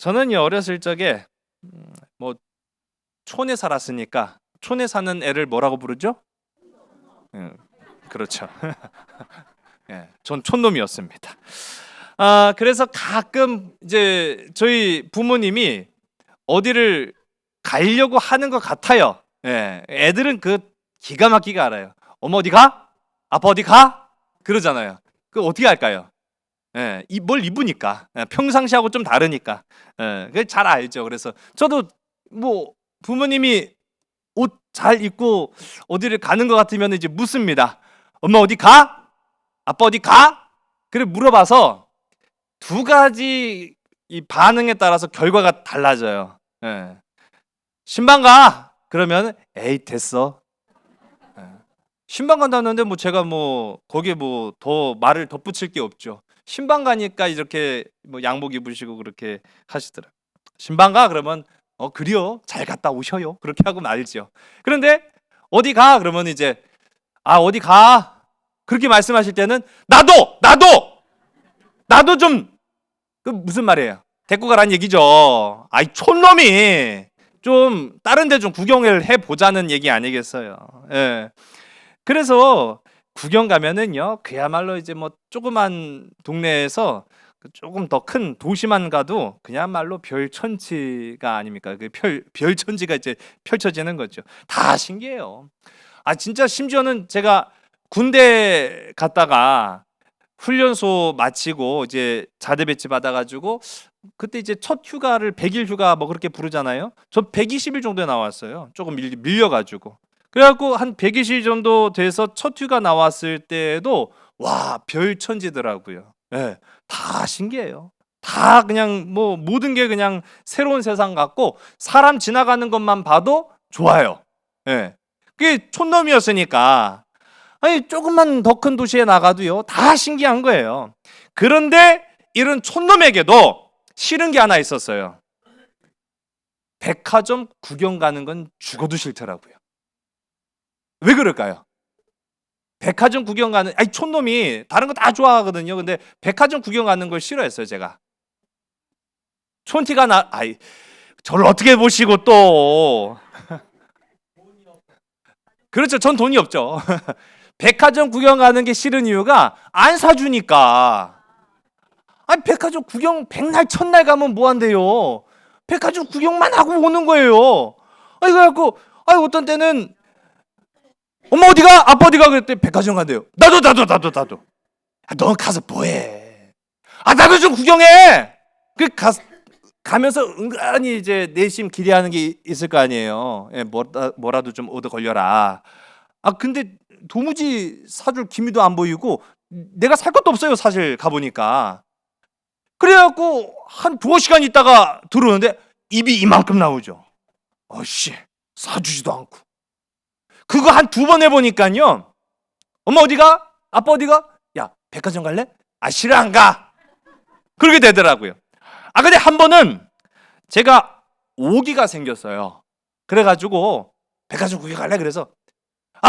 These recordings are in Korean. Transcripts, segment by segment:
저는요 어렸을 적에 뭐 촌에 살았으니까 촌에 사는 애를 뭐라고 부르죠? 그렇죠. 예, 전 촌놈이었습니다. 그래서 가끔 이제 저희 부모님이 어디를 가려고 하는 것 같아요. 예, 애들은 그 기가 막히게 알아요. 엄마 어디 가? 아빠 어디 가? 그러잖아요. 그 어떻게 할까요? 예, 뭘 입으니까. 예, 평상시하고 좀 다르니까. 예, 그게 잘 알죠. 그래서 저도 뭐 부모님이 옷 잘 입고 어디를 가는 것 같으면 이제 묻습니다. 엄마 어디 가? 아빠 어디 가? 그래 물어봐서 두 가지 이 반응에 따라서 결과가 달라져요. 예. 신방 가! 그러면 에이 됐어. 예. 신방 간다는데 뭐 제가 뭐 거기에 뭐 더 말을 덧붙일 게 없죠. 신방 가니까 이렇게 뭐 양복 입으시고 그렇게 하시더라고요. 신방 가? 그러면 그래요. 잘 갔다 오셔요. 그렇게 하고 말죠. 그런데 어디 가? 그러면 이제 어디 가? 그렇게 말씀하실 때는 나도 좀 그 무슨 말이에요? 데리고 가라는 얘기죠. 아이 촌놈이 좀 다른 데 좀 구경을 해 보자는 얘기 아니겠어요. 예. 그래서 구경 가면은요. 그야말로 이제 뭐 조그만 동네에서 그 조금 더 큰 도시만 가도 그야말로 별천지가 아닙니까? 그 별천지가 이제 펼쳐지는 거죠. 다 신기해요. 진짜 심지어는 제가 군대 갔다가 훈련소 마치고 이제 자대 배치 받아 가지고 그때 이제 첫 휴가를 100일 휴가 뭐 그렇게 부르잖아요. 저 120일 정도에 나왔어요. 조금 밀려 가지고. 그래 갖고 한 120일 정도 돼서 첫 휴가 나왔을 때에도 와, 별천지더라고요. 예. 다 신기해요. 다 그냥 뭐 모든 게 그냥 새로운 세상 같고 사람 지나가는 것만 봐도 좋아요. 예. 그게 촌놈이었으니까 아니 조금만 더 큰 도시에 나가도요 다 신기한 거예요. 그런데 이런 촌놈에게도 싫은 게 하나 있었어요. 백화점 구경 가는 건 죽어도 싫더라고요. 왜 그럴까요? 백화점 구경 가는 촌놈이 다른 거 다 좋아하거든요. 근데 백화점 구경 가는 걸 싫어했어요, 제가. 촌티가 저를 어떻게 보시고 또 그렇죠. 전 돈이 없죠. 백화점 구경 가는 게 싫은 이유가 안 사주니까. 백화점 구경 백날 첫날 가면 뭐 한대요. 백화점 구경만 하고 오는 거예요. 그래갖고 어떤 때는 엄마 어디가? 아빠 어디가? 그랬더니 백화점 간대요. 나도. 넌 가서 뭐해? 나도 좀 구경해. 가면서 은근히 이제 내심 기대하는 게 있을 거 아니에요. 예, 뭐라도 좀 얻어 걸려라. 근데 도무지 사줄 기미도 안 보이고 내가 살 것도 없어요. 사실 가보니까. 그래갖고 한 두어 시간 있다가 들어오는데 입이 이만큼 나오죠. 어씨 사주지도 않고. 그거 한 두 번 해보니까요. 엄마 어디가? 아빠 어디가? 야 백화점 갈래? 싫어 안 가. 그렇게 되더라고요. 근데 한 번은 제가 오기가 생겼어요. 그래가지고 백화점 구경 갈래? 그래서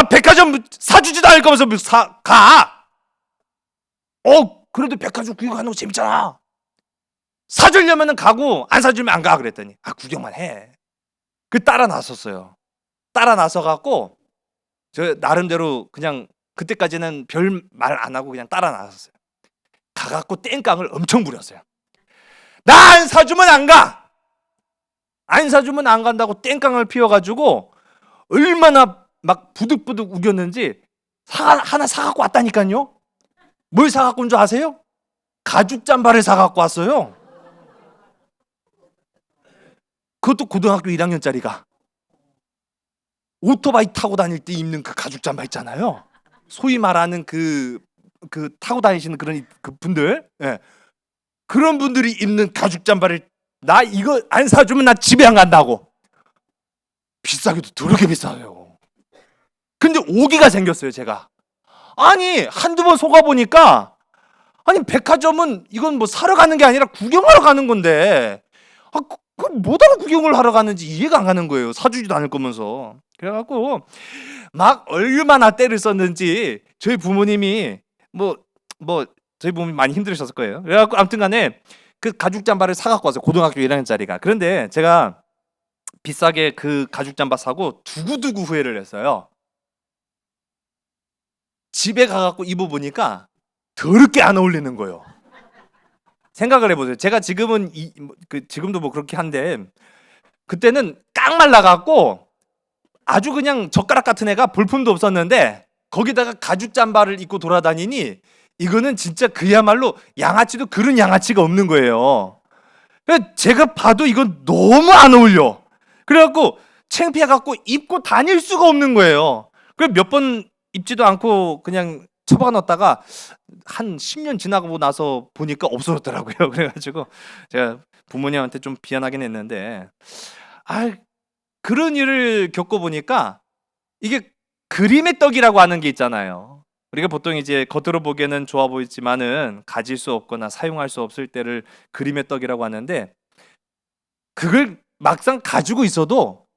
백화점 사주지도 않을 거면서 가. 그래도 백화점 구경 가는 거 재밌잖아. 사주려면은 가고 안 사주면 안 가. 그랬더니 구경만 해. 따라 나섰어요. 따라 나서 갖고 저 나름대로 그냥 그때까지는 별 말 안 하고 그냥 따라 나섰어요. 가갖고 땡깡을 엄청 부렸어요. 나 안 사주면 안 가. 안 사주면 안 간다고 땡깡을 피워가지고 얼마나 막 부득부득 우겼는지 하나 사갖고 왔다니까요. 뭘 사갖고 온 줄 아세요? 가죽 잠바를 사갖고 왔어요. 그것도 고등학교 1학년짜리가 오토바이 타고 다닐 때 입는 그 가죽 잠바 있잖아요. 소위 말하는 그 타고 다니시는 그런 그 분들. 예. 그런 분들이 입는 가죽 잠바를 나 이거 안 사주면 나 집에 안 간다고. 비싸기도 더럽게 비싸요. 근데 오기가 생겼어요, 제가. 아니, 한두 번 속아보니까, 아니, 백화점은 이건 뭐 사러 가는 게 아니라 구경하러 가는 건데, 뭐하러 구경을 하러 가는지 이해가 안 가는 거예요. 사주지도 않을 거면서. 그래갖고, 막 얼마나 때를 썼는지, 저희 부모님이, 저희 부모님 많이 힘들으셨을 거예요. 그래갖고, 아무튼 간에, 그 가죽 잠바를 사갖고 왔어요. 고등학교 1학년짜리가. 그런데 제가 비싸게 그 가죽 잠바 사고 두고두고 후회를 했어요. 집에 가갖고 입어보니까 더럽게 안 어울리는 거예요. 생각을 해보세요. 제가 지금은 지금도 뭐 그렇게 한데 그때는 깡 말라갖고 아주 그냥 젓가락 같은 애가 볼품도 없었는데 거기다가 가죽 잠바를 입고 돌아다니니 이거는 진짜 그야말로 양아치도 그런 양아치가 없는 거예요. 제가 봐도 이건 너무 안 어울려. 그래갖고 창피해갖고 입고 다닐 수가 없는 거예요. 그래서 몇 번 입지도 않고 그냥 처박아 놨다가 한 10년 지나고 나서 보니까 없어졌더라고요. 그래가지고 제가 부모님한테 좀 미안하긴 했는데, 그런 일을 겪어보니까 이게 그림의 떡이라고 하는 게 있잖아요. 우리가 보통 이제 겉으로 보기에는 좋아 보이지만은 가질 수 없거나 사용할 수 없을 때를 그림의 떡이라고 하는데, 그걸 막상 가지고 있어도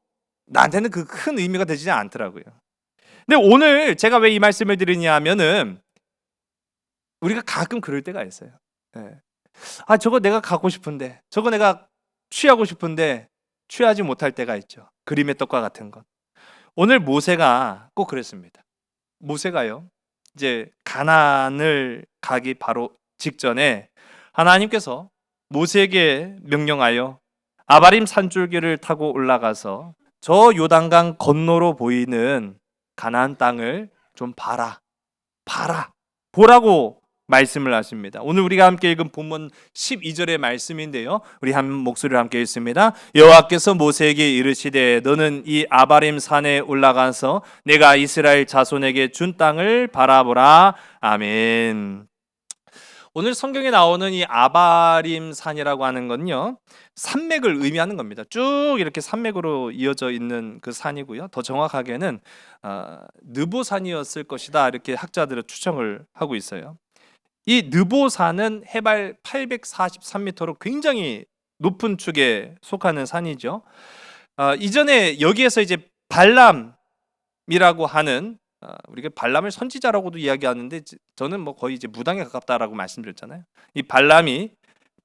나한테는 그 큰 의미가 되지 않더라고요. 근데 오늘 제가 왜 이 말씀을 드리냐면은 우리가 가끔 그럴 때가 있어요. 네. 저거 내가 갖고 싶은데, 저거 내가 취하고 싶은데 취하지 못할 때가 있죠. 그림의 떡과 같은 것. 오늘 모세가 꼭 그랬습니다. 모세가요, 이제 가나안을 가기 바로 직전에 하나님께서 모세에게 명령하여 아바림 산줄기를 타고 올라가서 저 요단강 건너로 보이는 가나안 땅을 좀 보라고 말씀을 하십니다. 오늘 우리가 함께 읽은 본문 12절의 말씀인데요. 우리 한 목소리로 함께 읽습니다. 여호와께서 모세에게 이르시되 너는 이 아바림 산에 올라가서 내가 이스라엘 자손에게 준 땅을 바라보라. 아멘. 오늘 성경에 나오는 이 아바림 산이라고 하는 건요, 산맥을 의미하는 겁니다. 쭉 이렇게 산맥으로 이어져 있는 그 산이고요. 더 정확하게는 느보산이었을 것이다, 이렇게 학자들은 추정을 하고 있어요. 이 느보산은 해발 843m로 굉장히 높은 축에 속하는 산이죠. 이전에 여기에서 이제 발람이라고 하는, 우리가 발람을 선지자라고도 이야기하는데 저는 뭐 거의 이제 무당에 가깝다라고 말씀드렸잖아요. 이 발람이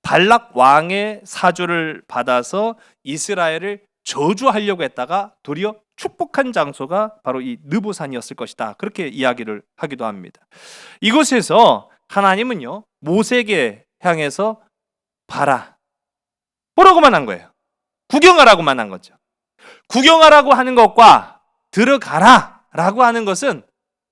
발락 왕의 사주를 받아서 이스라엘을 저주하려고 했다가 도리어 축복한 장소가 바로 이 느보산이었을 것이다, 그렇게 이야기를 하기도 합니다. 이곳에서 하나님은요, 모세에게 향해서 보라고만 한 거예요. 구경하라고만 한 거죠. 구경하라고 하는 것과 들어가라 라고 하는 것은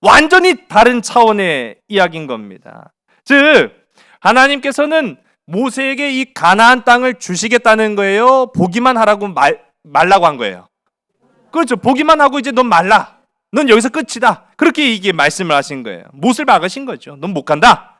완전히 다른 차원의 이야기인 겁니다. 즉, 하나님께서는 모세에게 이 가나안 땅을 주시겠다는 거예요? 보기만 하라고 말라고 한 거예요? 그렇죠. 보기만 하고 이제 넌 말라, 넌 여기서 끝이다, 그렇게 이게 말씀을 하신 거예요. 못을 박으신 거죠. 넌 못 간다.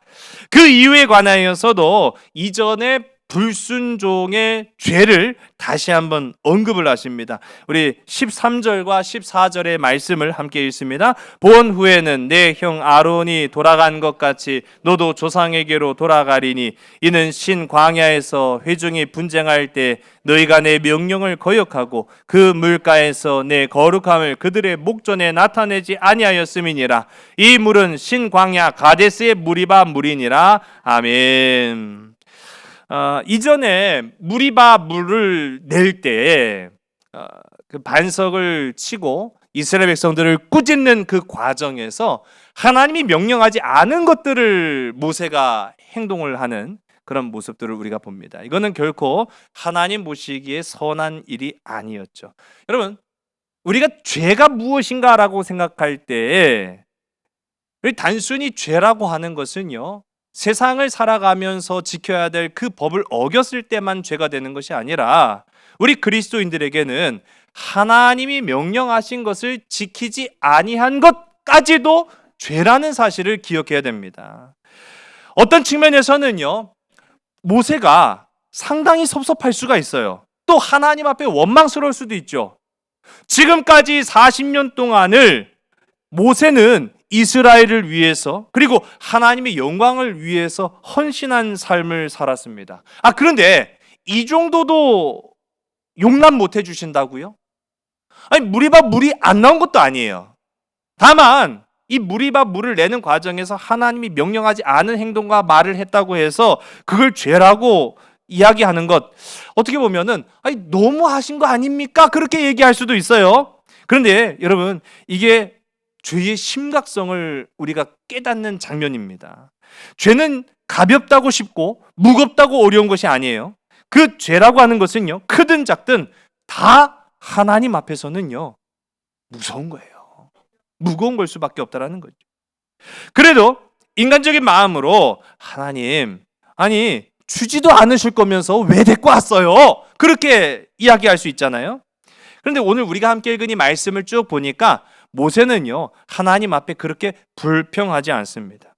그 이유에 관하여서도 이전에 불순종의 죄를 다시 한번 언급을 하십니다. 우리 13절과 14절의 말씀을 함께 읽습니다. 본 후에는 내 형 아론이 돌아간 것 같이 너도 조상에게로 돌아가리니 이는 신 광야에서 회중이 분쟁할 때 너희가 내 명령을 거역하고 그 물가에서 내 거룩함을 그들의 목전에 나타내지 아니하였음이니라. 이 물은 신 광야 가데스의 무리바 물이니라. 아멘. 이전에 무리바 물을 낼 때 그 반석을 치고 이스라엘 백성들을 꾸짖는 그 과정에서 하나님이 명령하지 않은 것들을 모세가 행동을 하는 그런 모습들을 우리가 봅니다. 이거는 결코 하나님 보시기에 선한 일이 아니었죠. 여러분, 우리가 죄가 무엇인가라고 생각할 때 단순히 죄라고 하는 것은요, 세상을 살아가면서 지켜야 될 그 법을 어겼을 때만 죄가 되는 것이 아니라 우리 그리스도인들에게는 하나님이 명령하신 것을 지키지 아니한 것까지도 죄라는 사실을 기억해야 됩니다. 어떤 측면에서는요, 모세가 상당히 섭섭할 수가 있어요. 또 하나님 앞에 원망스러울 수도 있죠. 지금까지 40년 동안을 모세는 이스라엘을 위해서 그리고 하나님의 영광을 위해서 헌신한 삶을 살았습니다. 그런데 이 정도도 용납 못 해주신다고요? 아니, 무리밥 물이 안 나온 것도 아니에요. 다만 이 무리밥 물을 내는 과정에서 하나님이 명령하지 않은 행동과 말을 했다고 해서 그걸 죄라고 이야기하는 것, 어떻게 보면은 너무 하신 거 아닙니까? 그렇게 얘기할 수도 있어요. 그런데 여러분, 이게 죄의 심각성을 우리가 깨닫는 장면입니다. 죄는 가볍다고 쉽고 무겁다고 어려운 것이 아니에요. 그 죄라고 하는 것은요, 크든 작든 다 하나님 앞에서는요 무서운 거예요. 무거운 걸 수밖에 없다라는 거죠. 그래도 인간적인 마음으로 하나님, 아니 주지도 않으실 거면서 왜 데리고 왔어요? 그렇게 이야기할 수 있잖아요. 그런데 오늘 우리가 함께 읽은 이 말씀을 쭉 보니까 모세는요 하나님 앞에 그렇게 불평하지 않습니다.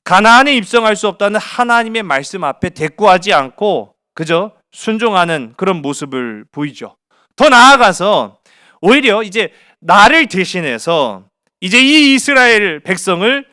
가나안에 입성할 수 없다는 하나님의 말씀 앞에 대꾸하지 않고 그저 순종하는 그런 모습을 보이죠. 더 나아가서 오히려 이제 나를 대신해서 이제 이 이스라엘 백성을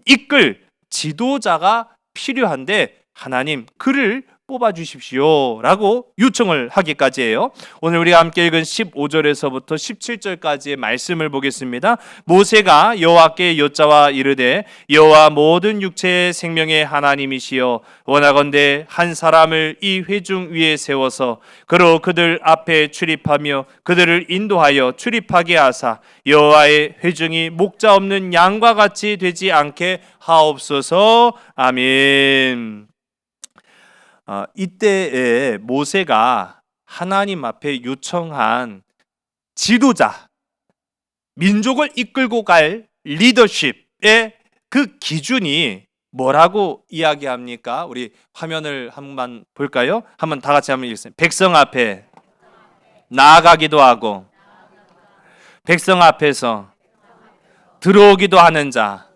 이끌 지도자가 필요한데 하나님 그를 뽑아주십시오 라고 요청을 하기까지 해요. 오늘 우리가 함께 읽은 15절에서부터 17절까지의 말씀을 보겠습니다. 모세가 여호와께 여짜와 이르되 여호와 모든 육체의 생명의 하나님이시여 원하건대 한 사람을 이 회중 위에 세워서 그로 그들 앞에 출입하며 그들을 인도하여 출입하게 하사 여호와의 회중이 목자 없는 양과 같이 되지 않게 하옵소서. 아멘. 이때에 모세가 하나님 앞에 요청한 지도자, 민족을 이끌고 갈 리더십의 그 기준이 뭐라고 이야기합니까? 우리 화면을 한번 볼까요? 한번 다 같이 한번 읽겠습니다. 백성 앞에 나아가기도 하고 백성 앞에서 들어오기도 하는 자.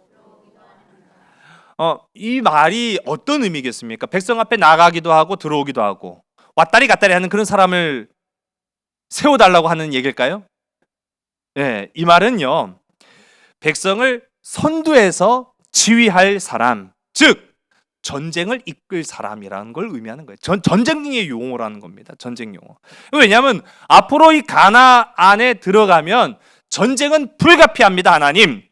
이 말이 어떤 의미겠습니까? 백성 앞에 나가기도 하고 들어오기도 하고 왔다리 갔다리 하는 그런 사람을 세워달라고 하는 얘기일까요? 네, 이 말은요 백성을 선두에서 지휘할 사람, 즉 전쟁을 이끌 사람이라는 걸 의미하는 거예요. 전쟁의 용어라는 겁니다. 전쟁 용어. 왜냐하면 앞으로 이 가나안에 들어가면 전쟁은 불가피합니다. 하나님.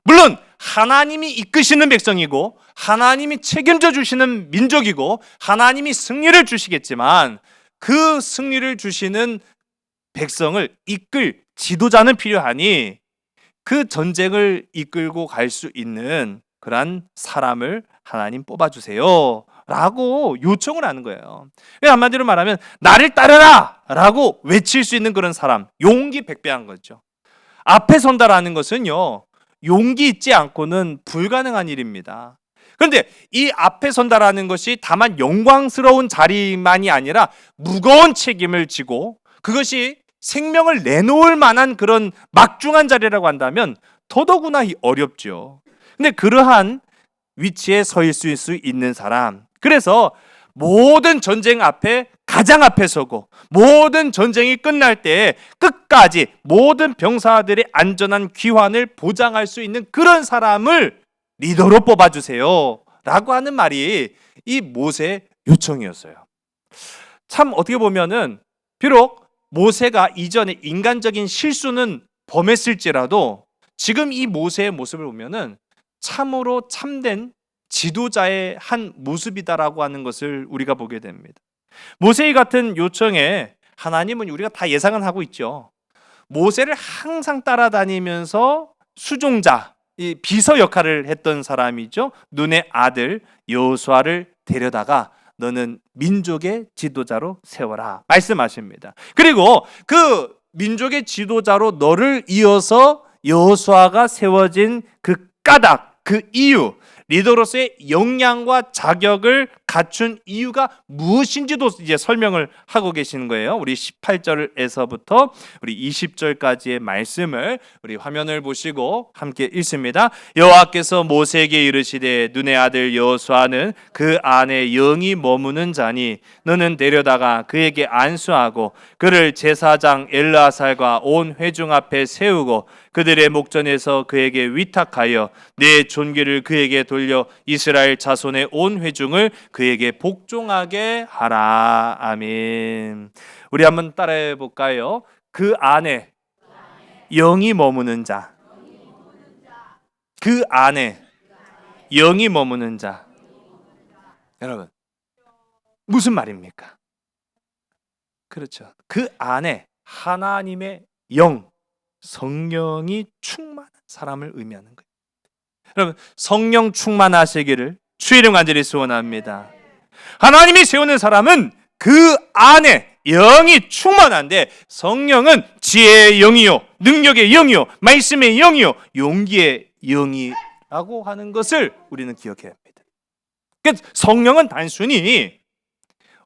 물론 하나님이 이끄시는 백성이고 하나님이 책임져 주시는 민족이고 하나님이 승리를 주시겠지만 그 승리를 주시는 백성을 이끌 지도자는 필요하니 그 전쟁을 이끌고 갈 수 있는 그러한 사람을 하나님 뽑아주세요 라고 요청을 하는 거예요. 한마디로 말하면 나를 따르라 라고 외칠 수 있는 그런 사람, 용기 백배한 거죠. 앞에 선다라는 것은요 용기 있지 않고는 불가능한 일입니다. 그런데 이 앞에 선다라는 것이 다만 영광스러운 자리만이 아니라 무거운 책임을 지고 그것이 생명을 내놓을 만한 그런 막중한 자리라고 한다면 더더구나 어렵죠. 근데 그러한 위치에 서 있을 수 있는 사람, 그래서 모든 전쟁 앞에 가장 앞에 서고 모든 전쟁이 끝날 때 끝까지 모든 병사들의 안전한 귀환을 보장할 수 있는 그런 사람을 리더로 뽑아주세요 라고 하는 말이 이 모세의 요청이었어요. 참 어떻게 보면은 비록 모세가 이전에 인간적인 실수는 범했을지라도 지금 이 모세의 모습을 보면은 참으로 참된 지도자의 한 모습이다라고 하는 것을 우리가 보게 됩니다. 모세의 같은 요청에 하나님은 우리가 다 예상은 하고 있죠. 모세를 항상 따라다니면서 수종자, 이 비서 역할을 했던 사람이죠. 눈의 아들 여호수아를 데려다가 너는 민족의 지도자로 세워라 말씀하십니다. 그리고 그 민족의 지도자로 너를 이어서 여호수아가 세워진 그 까닭, 그 이유, 리더로서의 역량과 자격을 갖춘 이유가 무엇인지도 이제 설명을 하고 계시는 거예요. 우리 18절에서부터 우리 20절까지의 말씀을 우리 화면을 보시고 함께 읽습니다. 여호와께서 모세에게 이르시되 눈의 아들 여호수아는 그 안에 영이 머무는 자니 너는 데려다가 그에게 안수하고 그를 제사장 엘르아살과 온 회중 앞에 세우고 그들의 목전에서 그에게 위탁하여 내 존귀를 그에게 돌려 이스라엘 자손의 온 회중을 그에게 복종하게 하라. 아멘. 우리 한번 따라해 볼까요? 그 안에 영이 머무는 자. 그 안에 영이 머무는 자. 여러분, 무슨 말입니까? 그렇죠. 그 안에 하나님의 영, 성령이 충만한 사람을 의미하는 거예요. 여러분, 성령 충만하시기를 주의 이름 간절히 소원합니다. 하나님이 세우는 사람은 그 안에 영이 충만한데, 성령은 지혜의 영이요, 능력의 영이요, 말씀의 영이요, 용기의 영이라고 하는 것을 우리는 기억해야 합니다. 그러니까 성령은 단순히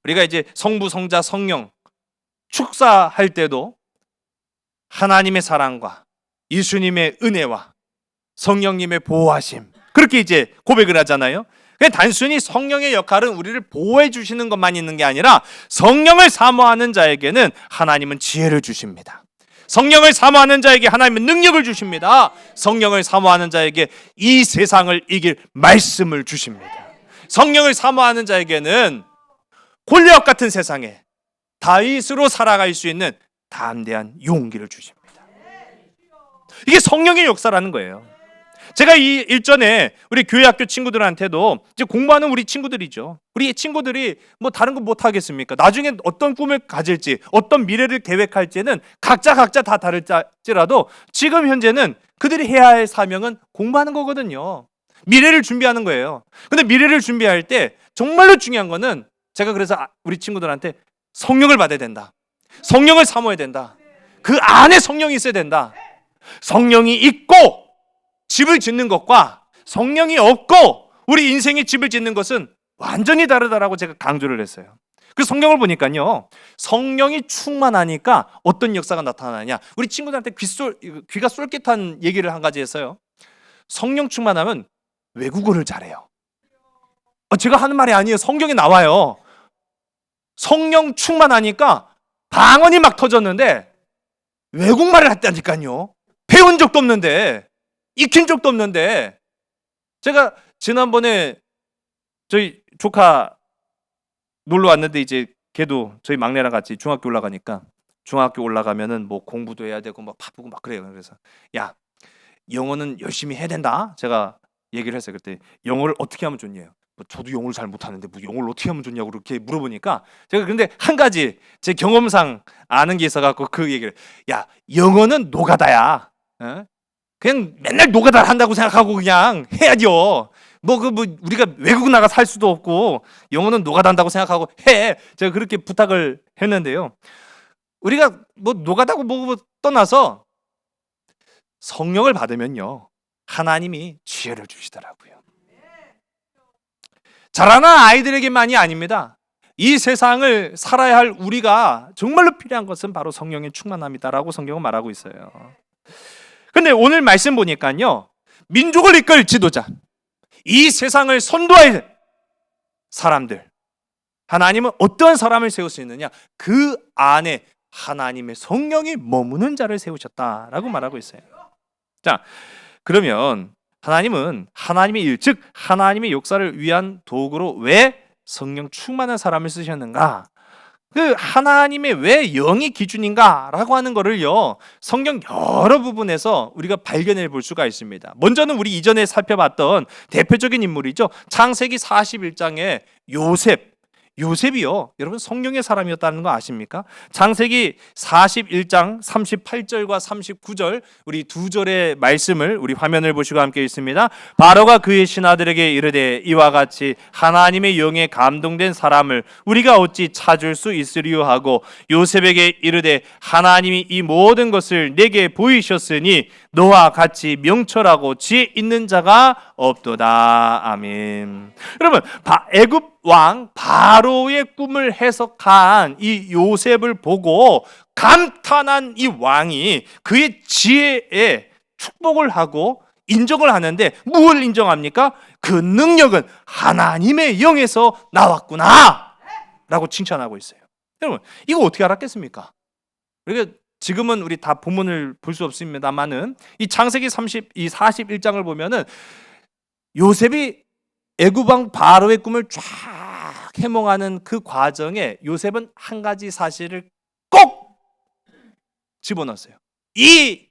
우리가 이제 성부, 성자, 성령 축사할 때도 하나님의 사랑과 예수님의 은혜와 성령님의 보호하심, 그렇게 이제 고백을 하잖아요. 그냥 단순히 성령의 역할은 우리를 보호해 주시는 것만 있는 게 아니라 성령을 사모하는 자에게는 하나님은 지혜를 주십니다. 성령을 사모하는 자에게 하나님은 능력을 주십니다. 성령을 사모하는 자에게 이 세상을 이길 말씀을 주십니다. 성령을 사모하는 자에게는 골리앗 같은 세상에 다윗으로 살아갈 수 있는 담대한 용기를 주십니다. 이게 성령의 역사라는 거예요. 제가 이 일전에 우리 교회 학교 친구들한테도 이제 공부하는 우리 친구들이죠. 우리 친구들이 뭐 다른 거 못 하겠습니까? 나중에 어떤 꿈을 가질지, 어떤 미래를 계획할지는 각자 다 다를지라도 지금 현재는 그들이 해야 할 사명은 공부하는 거거든요. 미래를 준비하는 거예요. 근데 미래를 준비할 때 정말로 중요한 거는, 제가 그래서 우리 친구들한테 성령을 받아야 된다. 성령을 사모해야 된다. 그 안에 성령이 있어야 된다. 성령이 있고 집을 짓는 것과 성령이 없고 우리 인생의 집을 짓는 것은 완전히 다르다라고 제가 강조를 했어요. 그 성경을 보니까요, 성령이 충만하니까 어떤 역사가 나타나냐. 우리 친구들한테 귀가 쏠깃한 얘기를 한 가지 했어요. 성령 충만하면 외국어를 잘해요. 제가 하는 말이 아니에요. 성경에 나와요. 성령 충만하니까 방언이 막 터졌는데 외국말을 했다니까요. 배운 적도 없는데, 익힌 적도 없는데. 제가 지난번에 저희 조카 놀러 왔는데, 이제 걔도 저희 막내랑 같이 중학교 올라가니까, 중학교 올라가면은 뭐 공부도 해야 되고 막 바쁘고 막 그래요. 그래서 야, 영어는 열심히 해야 된다. 제가 얘기를 했어요. 그때 영어를 어떻게 하면 좋냐요. 저도 영어를 잘 못하는데 뭐 영어를 어떻게 하면 좋냐고 그렇게 물어보니까, 제가 근데 한 가지 제 경험상 아는 게 있어갖고 그 얘기를, 야, 영어는 노가다야. 그냥 맨날 노가다 한다고 생각하고 그냥 해야죠. 뭐 우리가 외국 나가 살 수도 없고 영어는 노가다 한다고 생각하고 해. 제가 그렇게 부탁을 했는데요. 우리가 뭐 노가다고 뭐 떠나서 성령을 받으면요, 하나님이 지혜를 주시더라고요. 자라는 아이들에게만이 아닙니다. 이 세상을 살아야 할 우리가 정말로 필요한 것은 바로 성령의 충만함이다라고 성경은 말하고 있어요. 근데 오늘 말씀 보니까요, 민족을 이끌 지도자, 이 세상을 선도할 사람들, 하나님은 어떤 사람을 세울 수 있느냐? 그 안에 하나님의 성령이 머무는 자를 세우셨다라고 말하고 있어요. 자, 그러면 하나님은 하나님의 일, 즉 하나님의 역사를 위한 도구로 왜 성령 충만한 사람을 쓰셨는가? 그 하나님의 왜 영이 기준인가라고 하는 거를요, 성경 여러 부분에서 우리가 발견해 볼 수가 있습니다. 먼저는 우리 이전에 살펴봤던 대표적인 인물이죠. 창세기 41장의 요셉이요, 여러분 성령의 사람이었다는 거 아십니까? 창세기 41장 38절과 39절, 우리 두 절의 말씀을 우리 화면을 보시고 함께 읽습니다. 바로가 그의 신하들에게 이르되 이와 같이 하나님의 영에 감동된 사람을 우리가 어찌 찾을 수 있으리요 하고 요셉에게 이르되 하나님이 이 모든 것을 내게 보이셨으니 너와 같이 명철하고 지혜 있는 자가 없도다. 아멘. 여러분, 애굽 왕 바로의 꿈을 해석한 이 요셉을 보고 감탄한 이 왕이 그의 지혜에 축복을 하고 인정을 하는데, 무엇을 인정합니까? 그 능력은 하나님의 영에서 나왔구나 라고 칭찬하고 있어요. 여러분, 이거 어떻게 알았겠습니까? 그러니까 지금은 우리 다 본문을 볼 수 없습니다만은 이 창세기 41장을 보면은 요셉이 애굽 왕 바로의 꿈을 쫙 해몽하는 그 과정에 요셉은 한 가지 사실을 꼭 집어넣었어요. 이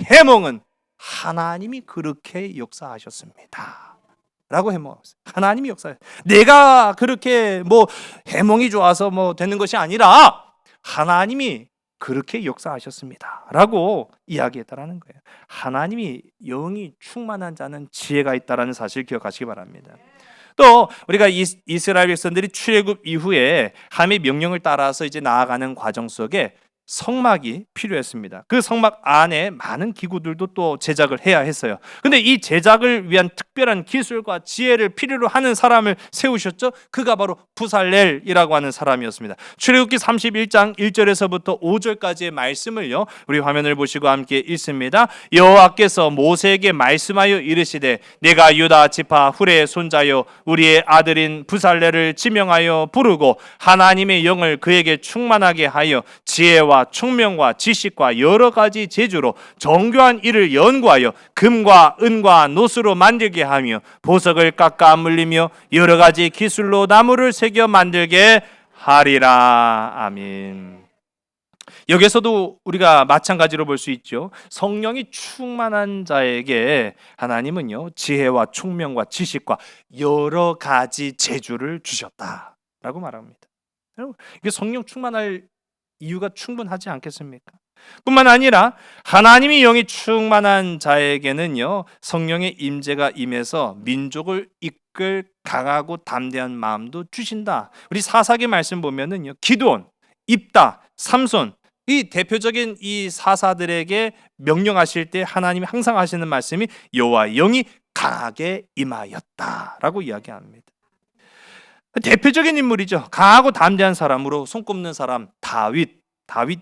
해몽은 하나님이 그렇게 역사하셨습니다 라고 해몽했어요. 하나님이 역사했어요. 내가 그렇게 뭐 해몽이 좋아서 뭐 되는 것이 아니라 하나님이 그렇게 역사하셨습니다 라고 이야기했다라는 거예요. 하나님이 영이 충만한 자는 지혜가 있다라는 사실 기억하시기 바랍니다. 또 우리가 이스라엘 백성들이 출애굽 이후에 하나님의 명령을 따라서 이제 나아가는 과정 속에 성막이 필요했습니다. 그 성막 안에 많은 기구들도 또 제작을 해야 했어요. 근데 이 제작을 위한 특별한 기술과 지혜를 필요로 하는 사람을 세우셨죠. 그가 바로 부살렐이라고 하는 사람이었습니다. 출애굽기 31장 1절에서부터 5절까지의 말씀을요, 우리 화면을 보시고 함께 읽습니다. 여호와께서 모세에게 말씀하여 이르시되 내가 유다 지파 훌의 손자요 우리의 아들인 부살렐을 지명하여 부르고 하나님의 영을 그에게 충만하게 하여 지혜와 총명과 지식과 여러 가지 재주로 정교한 일을 연구하여 금과 은과 노수로 만들게 하며 보석을 깎아 물리며 여러 가지 기술로 나무를 새겨 만들게 하리라. 아멘. 여기서도 우리가 마찬가지로 볼 수 있죠. 성령이 충만한 자에게 하나님은요, 지혜와 총명과 지식과 여러 가지 재주를 주셨다라고 말합니다. 이게 성령 충만할 이유가 충분하지 않겠습니까? 뿐만 아니라 하나님이 영이 충만한 자에게는요, 성령의 임재가 임해서 민족을 이끌 강하고 담대한 마음도 주신다. 우리 사사기 말씀 보면은요, 기드온, 입다, 삼손, 이 대표적인 이 사사들에게 명령하실 때 하나님이 항상 하시는 말씀이 여호와의 영이 강하게 임하였다라고 이야기합니다. 대표적인 인물이죠. 강하고 담대한 사람으로 손꼽는 사람 다윗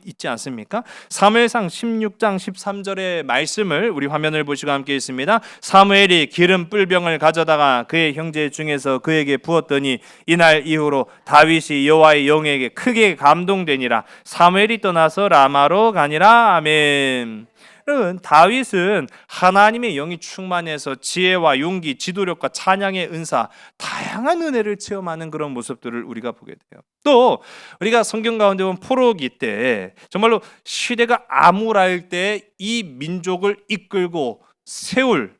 있지 않습니까? 사무엘상 16장 13절의 말씀을 우리 화면을 보시고 함께 있습니다. 사무엘이 기름 뿔병을 가져다가 그의 형제 중에서 그에게 부었더니 이날 이후로 다윗이 여호와의 영에게 크게 감동되니라. 사무엘이 떠나서 라마로 가니라. 아멘. 여러분, 다윗은 하나님의 영이 충만해서 지혜와 용기, 지도력과 찬양의 은사, 다양한 은혜를 체험하는 그런 모습들을 우리가 보게 돼요. 또 우리가 성경 가운데 보면 포로기 때 정말로 시대가 암울할 때 이 민족을 이끌고 세울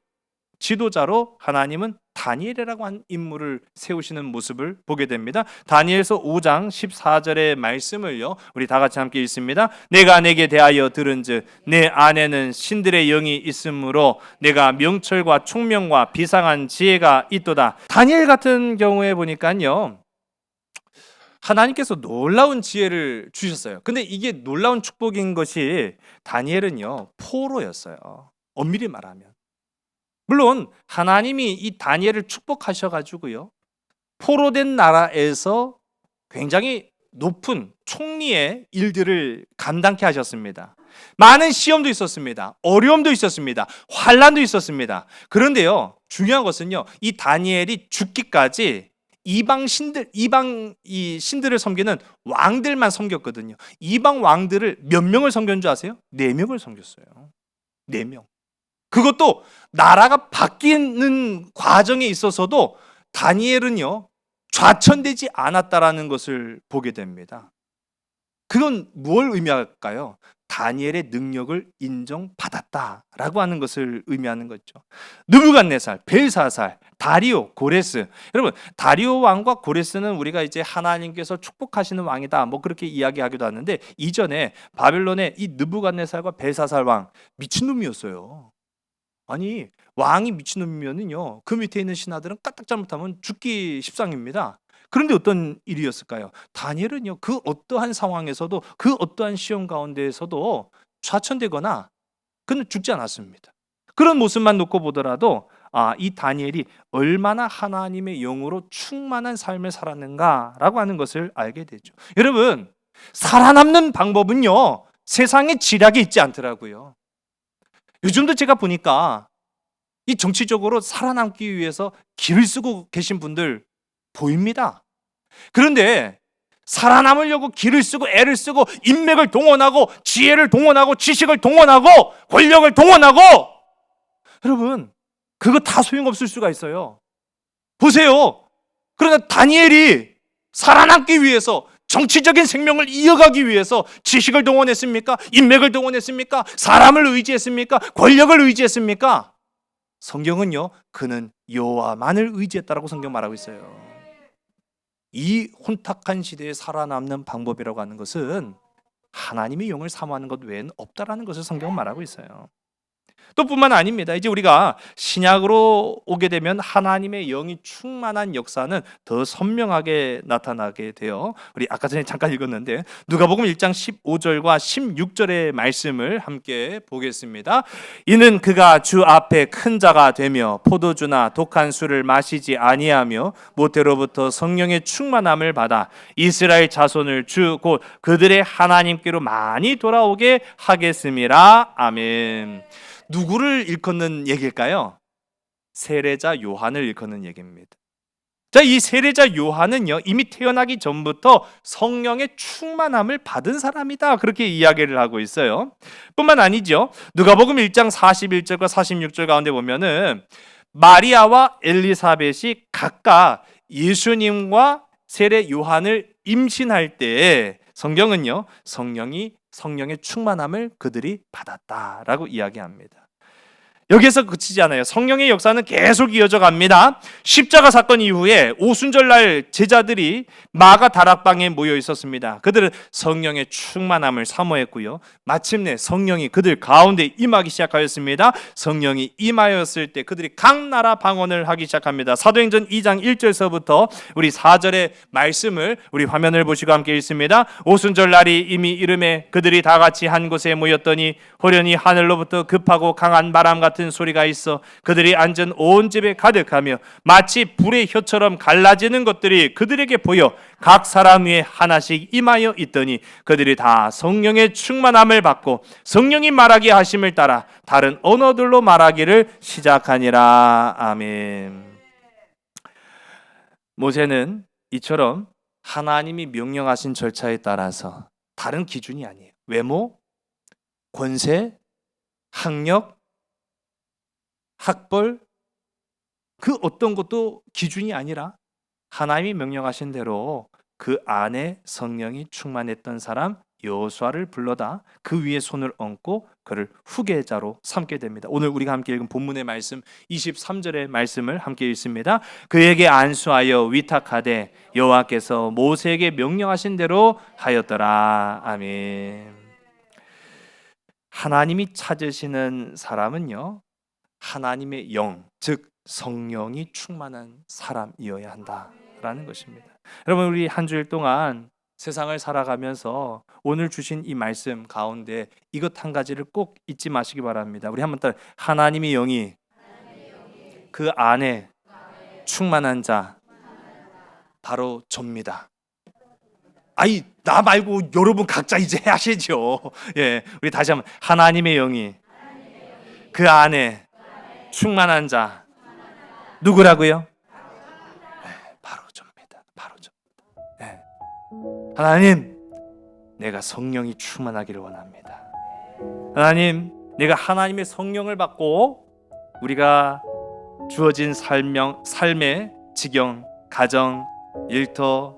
지도자로 하나님은 다니엘이라고 한 인물을 세우시는 모습을 보게 됩니다. 다니엘서 5장 14절의 말씀을요, 우리 다 같이 함께 읽습니다. 내가 내게 대하여 들은즉 내 안에는 신들의 영이 있으므로 내가 명철과 총명과 비상한 지혜가 있도다. 다니엘 같은 경우에 보니까요, 하나님께서 놀라운 지혜를 주셨어요. 근데 이게 놀라운 축복인 것이 다니엘은요, 포로였어요. 엄밀히 말하면. 물론 하나님이 이 다니엘을 축복하셔가지고요, 포로된 나라에서 굉장히 높은 총리의 일들을 감당케 하셨습니다. 많은 시험도 있었습니다. 어려움도 있었습니다. 환난도 있었습니다. 그런데요, 중요한 것은요, 이 다니엘이 죽기까지 이방 이 신들을 섬기는 왕들만 섬겼거든요. 이방 왕들을 몇 명을 섬긴 줄 아세요? 4명을 섬겼어요. 4명. 그것도 나라가 바뀌는 과정에 있어서도 다니엘은요, 좌천되지 않았다라는 것을 보게 됩니다. 그건 뭘 의미할까요? 다니엘의 능력을 인정받았다라고 하는 것을 의미하는 거죠. 느부갓네살, 벨사살, 다리오, 고레스. 여러분, 다리오 왕과 고레스는 우리가 이제 하나님께서 축복하시는 왕이다, 뭐 그렇게 이야기하기도 하는데, 이전에 바벨론의 이 느부갓네살과 벨사살 왕 미친놈이었어요. 아니, 왕이 미친놈이면은요, 그 밑에 있는 신하들은 까딱 잘못하면 죽기 십상입니다. 그런데 어떤 일이었을까요? 다니엘은요, 그 어떠한 상황에서도, 그 어떠한 시험 가운데에서도 좌천되거나 그는 죽지 않았습니다. 그런 모습만 놓고 보더라도 이 다니엘이 얼마나 하나님의 영으로 충만한 삶을 살았는가라고 하는 것을 알게 되죠. 여러분, 살아남는 방법은요, 세상에 지략이 있지 않더라고요. 요즘도 제가 보니까 이 정치적으로 살아남기 위해서 길을 쓰고 계신 분들 보입니다. 그런데 살아남으려고 길을 쓰고 애를 쓰고 인맥을 동원하고 지혜를 동원하고 지식을 동원하고 권력을 동원하고, 여러분, 그거 다 소용없을 수가 있어요. 보세요. 그러나 다니엘이 살아남기 위해서, 정치적인 생명을 이어가기 위해서 지식을 동원했습니까? 인맥을 동원했습니까? 사람을 의지했습니까? 권력을 의지했습니까? 성경은요, 그는 여호와만을 의지했다라고 성경 말하고 있어요. 이 혼탁한 시대에 살아남는 방법이라고 하는 것은 하나님의 영을 사모하는 것 외에는 없다라는 것을 성경은 말하고 있어요. 또 뿐만 아닙니다. 이제 우리가 신약으로 오게 되면 하나님의 영이 충만한 역사는 더 선명하게 나타나게 돼요. 우리 아까 전에 잠깐 읽었는데 누가복음 1장 15절과 16절의 말씀을 함께 보겠습니다. 이는 그가 주 앞에 큰 자가 되며 포도주나 독한 술을 마시지 아니하며 모태로부터 성령의 충만함을 받아 이스라엘 자손을 주 곧 그들의 하나님께로 많이 돌아오게 하겠음이라. 아멘. 누구를 일컫는 얘기일까요? 세례자 요한을 일컫는 얘기입니다. 자, 이 세례자 요한은요, 이미 태어나기 전부터 성령의 충만함을 받은 사람이다, 그렇게 이야기를 하고 있어요. 뿐만 아니죠. 누가복음 1장 41절과 46절 가운데 보면은 마리아와 엘리사벳이 각각 예수님과 세례 요한을 임신할 때 성경은요, 성령의 충만함을 그들이 받았다라고 이야기합니다. 여기에서 그치지 않아요. 성령의 역사는 계속 이어져 갑니다. 십자가 사건 이후에 오순절날 제자들이 마가 다락방에 모여 있었습니다. 그들은 성령의 충만함을 사모했고요. 마침내 성령이 그들 가운데 임하기 시작하였습니다. 성령이 임하였을 때 그들이 각 나라 방언을 하기 시작합니다. 사도행전 2장 1절서부터 우리 4절의 말씀을 우리 화면을 보시고 함께 읽습니다. 오순절날이 이미 이름에 그들이 다 같이 한 곳에 모였더니 호련히 하늘로부터 급하고 강한 바람 같은 소리가 있어 그들이 앉은 온 집에 가득하며 마치 불의 혀처럼 갈라지는 것들이 그들에게 보여 각 사람 위에 하나씩 임하여 있더니 그들이 다 성령의 충만함을 받고 성령이 말하게 하심을 따라 다른 언어들로 말하기를 시작하니라. 아멘. 모세는 이처럼 하나님이 명령하신 절차에 따라서 다른 기준이 아니에요. 외모, 권세, 학력, 학벌, 그 어떤 것도 기준이 아니라 하나님이 명령하신 대로 그 안에 성령이 충만했던 사람 여호수아를 불러다 그 위에 손을 얹고 그를 후계자로 삼게 됩니다. 오늘 우리가 함께 읽은 본문의 말씀 23절의 말씀을 함께 읽습니다. 그에게 안수하여 위탁하되 여호와께서 모세에게 명령하신 대로 하였더라. 아멘. 하나님이 찾으시는 사람은요, 하나님의 영, 즉 성령이 충만한 사람이어야 한다라는 것입니다. 여러분, 우리 한 주일 동안 세상을 살아가면서 오늘 주신 이 말씀 가운데 이것 한 가지를 꼭 잊지 마시기 바랍니다. 우리 한번 따라, 하나님의 영이 그 안에 충만한 자 바로 접니다. 아이, 나 말고 여러분 각자 이제 하시죠. 예, 우리 다시 한번, 하나님의 영이 그 안에 충만한 자 누구라고요? 바로 접니다. 바로 접니다. 하나님, 내가 성령이 충만하기를 원합니다. 하나님, 내가 하나님의 성령을 받고 우리가 주어진 삶의 지경, 가정, 일터,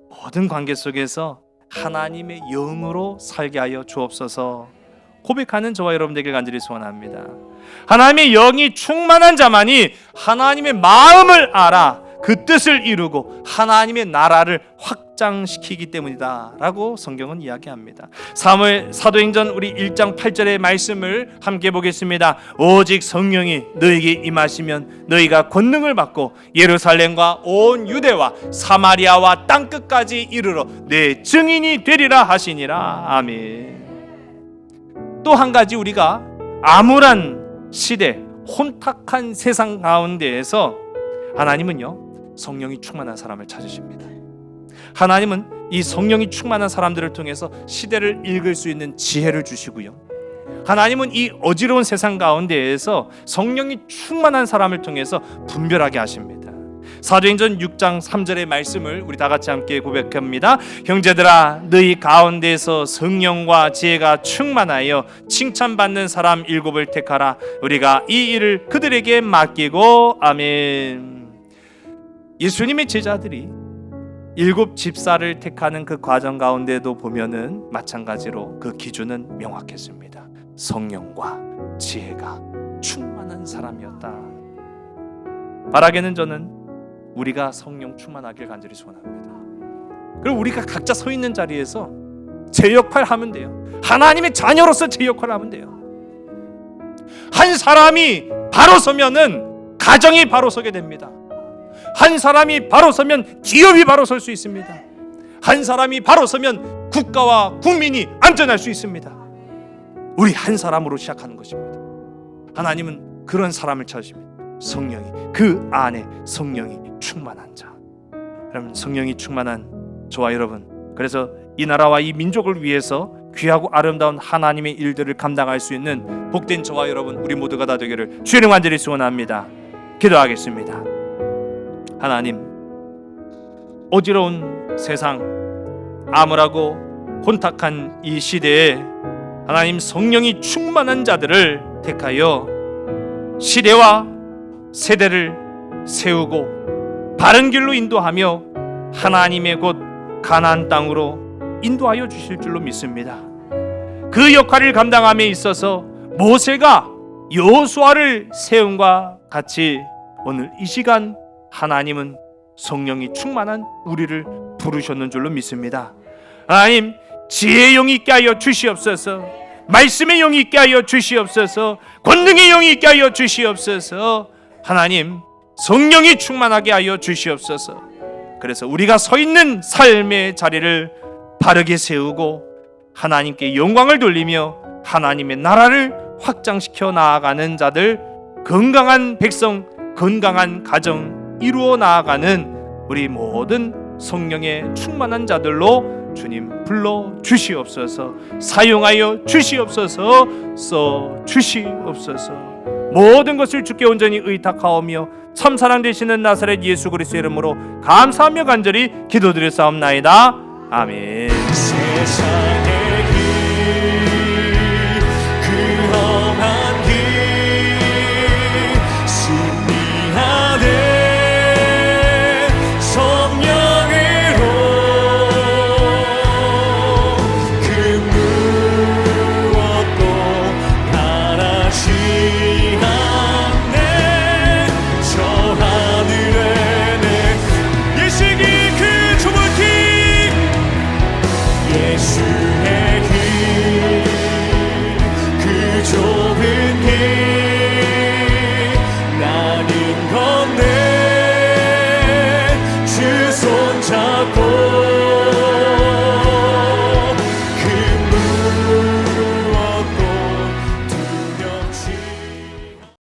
모든 관계 속에서 하나님의 영으로 살게 하여 주옵소서 고백하는 저와 여러분들에게 간절히 소원합니다. 하나님의 영이 충만한 자만이 하나님의 마음을 알아 그 뜻을 이루고 하나님의 나라를 확장시키기 때문이다 라고 성경은 이야기합니다. 사도행전 우리 1장 8절의 말씀을 함께 보겠습니다. 오직 성령이 너희에게 임하시면 너희가 권능을 받고 예루살렘과 온 유대와 사마리아와 땅끝까지 이르러 내 증인이 되리라 하시니라. 아멘. 또 한 가지 우리가 암울한 시대, 혼탁한 세상 가운데에서 하나님은요, 성령이 충만한 사람을 찾으십니다. 하나님은 이 성령이 충만한 사람들을 통해서 시대를 읽을 수 있는 지혜를 주시고요, 하나님은 이 어지러운 세상 가운데에서 성령이 충만한 사람을 통해서 분별하게 하십니다. 사도행전 6장 3절의 말씀을 우리 다 같이 함께 고백합니다. 형제들아, 너희 가운데서 성령과 지혜가 충만하여 칭찬받는 사람 7을 택하라. 우리가 이 일을 그들에게 맡기고. 아멘. 예수님의 제자들이 7 집사를 택하는 그 과정 가운데도 보면은 마찬가지로 그 기준은 명확했습니다. 성령과 지혜가 충만한 사람이었다. 바라게는 저는 우리가 성령 충만하길 간절히 소원합니다. 그리고 우리가 각자 서 있는 자리에서 제 역할 하면 돼요. 하나님의 자녀로서 제 역할을 하면 돼요. 한 사람이 바로 서면은 가정이 바로 서게 됩니다. 한 사람이 바로 서면 기업이 바로 설 수 있습니다. 한 사람이 바로 서면 국가와 국민이 안전할 수 있습니다. 우리 한 사람으로 시작하는 것입니다. 하나님은 그런 사람을 찾으십니다. 성령이, 그 안에 성령이 충만한 자. 여러분, 성령이 충만한 저와 여러분, 그래서 이 나라와 이 민족을 위해서 귀하고 아름다운 하나님의 일들을 감당할 수 있는 복된 저와 여러분, 우리 모두가 다 되기를 주님 간절히 소원합니다. 기도하겠습니다. 하나님, 어지러운 세상, 암울하고 혼탁한 이 시대에 하나님 성령이 충만한 자들을 택하여 시대와 세대를 세우고 바른 길로 인도하며 하나님의 곳 가나안 땅으로 인도하여 주실 줄로 믿습니다. 그 역할을 감당함에 있어서 모세가 여호수아를 세움과 같이 오늘 이 시간 하나님은 성령이 충만한 우리를 부르셨는 줄로 믿습니다. 하나님, 지혜의 영이 있게 하여 주시옵소서. 말씀의 영이 있게 하여 주시옵소서. 권능의 영이 있게 하여 주시옵소서. 하나님, 성령이 충만하게 하여 주시옵소서. 그래서 우리가 서 있는 삶의 자리를 바르게 세우고 하나님께 영광을 돌리며 하나님의 나라를 확장시켜 나아가는 자들, 건강한 백성, 건강한 가정 이루어 나아가는 우리 모든 성령의 충만한 자들로 주님 불러 주시옵소서. 사용하여 주시옵소서. 써 주시옵소서. 모든 것을 주께 온전히 의탁하오며 참 사랑 되시는 나사렛 예수 그리스도의 이름으로 감사하며 간절히 기도드렸사옵나이다. 아멘. 세상에